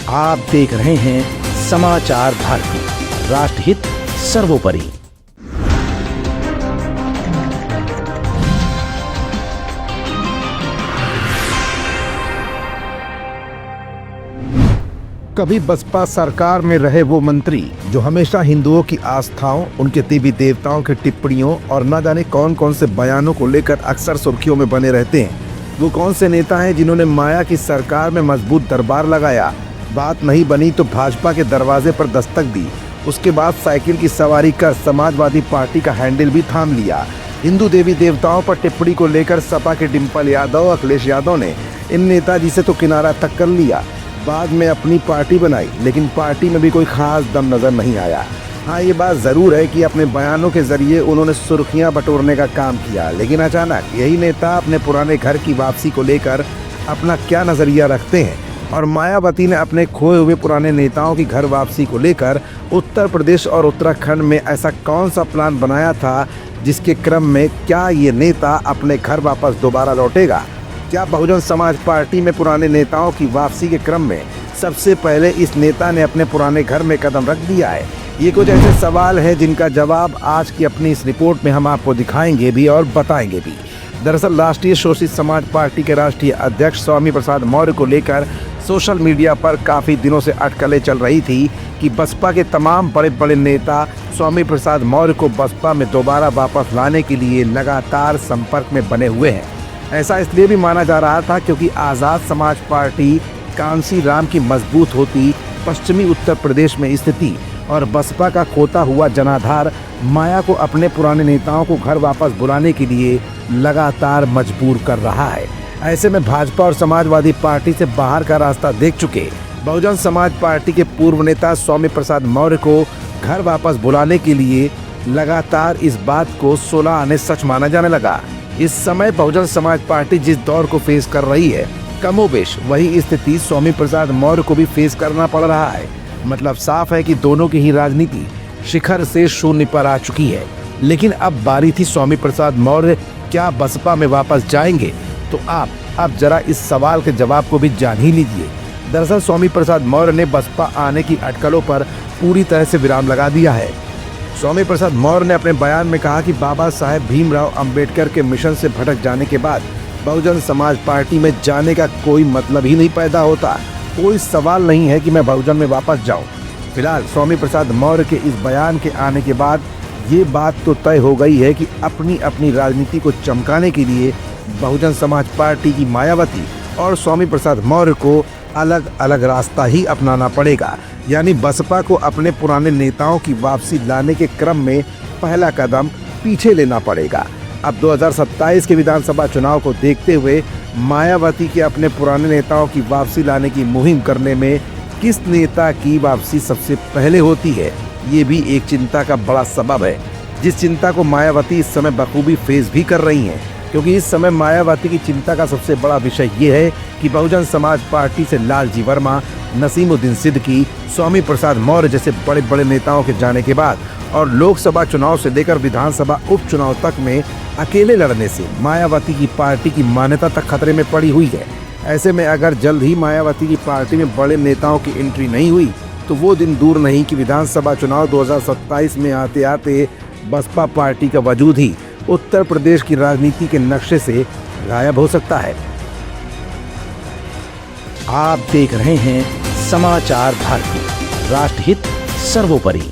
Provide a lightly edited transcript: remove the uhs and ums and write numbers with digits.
आप देख रहे हैं समाचार भारती, राष्ट्रहित सर्वोपरि। कभी बसपा सरकार में रहे वो मंत्री जो हमेशा हिंदुओं की आस्थाओं, उनके देवी देवताओं की टिप्पणियों और न जाने कौन कौन से बयानों को लेकर अक्सर सुर्खियों में बने रहते हैं। वो कौन से नेता हैं जिन्होंने माया की सरकार में मजबूत दरबार लगाया, बात नहीं बनी तो भाजपा के दरवाजे पर दस्तक दी, उसके बाद साइकिल की सवारी कर समाजवादी पार्टी का हैंडल भी थाम लिया। हिंदू देवी देवताओं पर टिप्पणी को लेकर सपा के डिम्पल यादव, अखिलेश यादव ने इन नेताजी से तो किनारा तक कर लिया। बाद में अपनी पार्टी बनाई, लेकिन पार्टी में भी कोई खास दम नजर नहीं आया। हाँ, ये बात जरूर है कि अपने बयानों के जरिए उन्होंने सुर्खियां बटोरने का काम किया, लेकिन अचानक यही नेता अपने पुराने घर की वापसी को लेकर अपना क्या नजरिया रखते हैं। और मायावती ने अपने खोए हुए पुराने नेताओं की घर वापसी को लेकर उत्तर प्रदेश और उत्तराखंड में ऐसा कौन सा प्लान बनाया था, जिसके क्रम में क्या ये नेता अपने घर वापस दोबारा लौटेगा? क्या बहुजन समाज पार्टी में पुराने नेताओं की वापसी के क्रम में सबसे पहले इस नेता ने अपने पुराने घर में कदम रख दिया है? ये कुछ ऐसे सवाल हैं जिनका जवाब आज की अपनी इस रिपोर्ट में हम आपको दिखाएंगे भी और बताएंगे भी। दरअसल राष्ट्रीय शोषित समाज पार्टी के राष्ट्रीय अध्यक्ष स्वामी प्रसाद मौर्य को लेकर सोशल मीडिया पर काफ़ी दिनों से अटकलें चल रही थी कि बसपा के तमाम बड़े बड़े नेता स्वामी प्रसाद मौर्य को बसपा में दोबारा वापस लाने के लिए लगातार संपर्क में बने हुए हैं। ऐसा इसलिए भी माना जा रहा था क्योंकि आज़ाद समाज पार्टी कांसी राम की मजबूत होती पश्चिमी उत्तर प्रदेश में स्थिति और बसपा का खोता हुआ जनाधार माया को अपने पुराने नेताओं को घर वापस बुलाने के लिए लगातार मजबूर कर रहा है। ऐसे में भाजपा और समाजवादी पार्टी से बाहर का रास्ता देख चुके बहुजन समाज पार्टी के पूर्व नेता स्वामी प्रसाद मौर्य को घर वापस बुलाने के लिए लगातार इस बात को 16 आने सच माना जाने लगा। इस समय बहुजन समाज पार्टी जिस दौर को फेस कर रही है, कमोबेश वही स्थिति स्वामी प्रसाद मौर्य को भी फेस करना पड़ रहा है। मतलब साफ है कि दोनों की ही राजनीति शिखर से शून्य पर आ चुकी है। लेकिन अब बारी थी स्वामी प्रसाद मौर्य क्या बसपा में वापस जाएंगे? तो आप अब जरा इस सवाल के जवाब को भी जान ही लीजिए। दरअसल स्वामी प्रसाद मौर्य ने बसपा आने की अटकलों पर पूरी तरह से विराम लगा दिया है। स्वामी प्रसाद मौर्य ने अपने बयान में कहा कि बाबा साहेब भीमराव अंबेडकर के मिशन से भटक जाने के बाद बहुजन समाज पार्टी में जाने का कोई मतलब ही नहीं पैदा होता। कोई सवाल नहीं है कि मैं बहुजन में वापस जाऊं। फिलहाल स्वामी प्रसाद मौर्य के इस बयान के आने के बाद ये बात तो तय हो गई है कि अपनी अपनी राजनीति को चमकाने के लिए बहुजन समाज पार्टी की मायावती और स्वामी प्रसाद मौर्य को अलग अलग रास्ता ही अपनाना पड़ेगा। यानी बसपा को अपने पुराने नेताओं की वापसी लाने के क्रम में पहला कदम पीछे लेना पड़ेगा। अब 2027 के विधानसभा चुनाव को देखते हुए मायावती के अपने पुराने नेताओं की वापसी लाने की मुहिम करने में किस नेता की वापसी सबसे पहले होती है, ये भी एक चिंता का बड़ा सबब है, जिस चिंता को मायावती इस समय बखूबी फेस भी कर रही हैं। क्योंकि इस समय मायावती की चिंता का सबसे बड़ा विषय ये है कि बहुजन समाज पार्टी से लालजी वर्मा, नसीमुद्दीन सिद्दीकी, स्वामी प्रसाद मौर्य जैसे बड़े बड़े नेताओं के जाने के बाद और लोकसभा चुनाव से लेकर विधानसभा उपचुनाव तक में अकेले लड़ने से मायावती की पार्टी की मान्यता तक खतरे में पड़ी हुई है। ऐसे में अगर जल्द ही मायावती की पार्टी में बड़े नेताओं की एंट्री नहीं हुई तो वो दिन दूर नहीं कि विधानसभा चुनाव 2027 में आते आते बसपा पार्टी का वजूद ही उत्तर प्रदेश की राजनीति के नक्शे से गायब हो सकता है। आप देख रहे हैं समाचार भारती, राष्ट्रहित सर्वोपरि।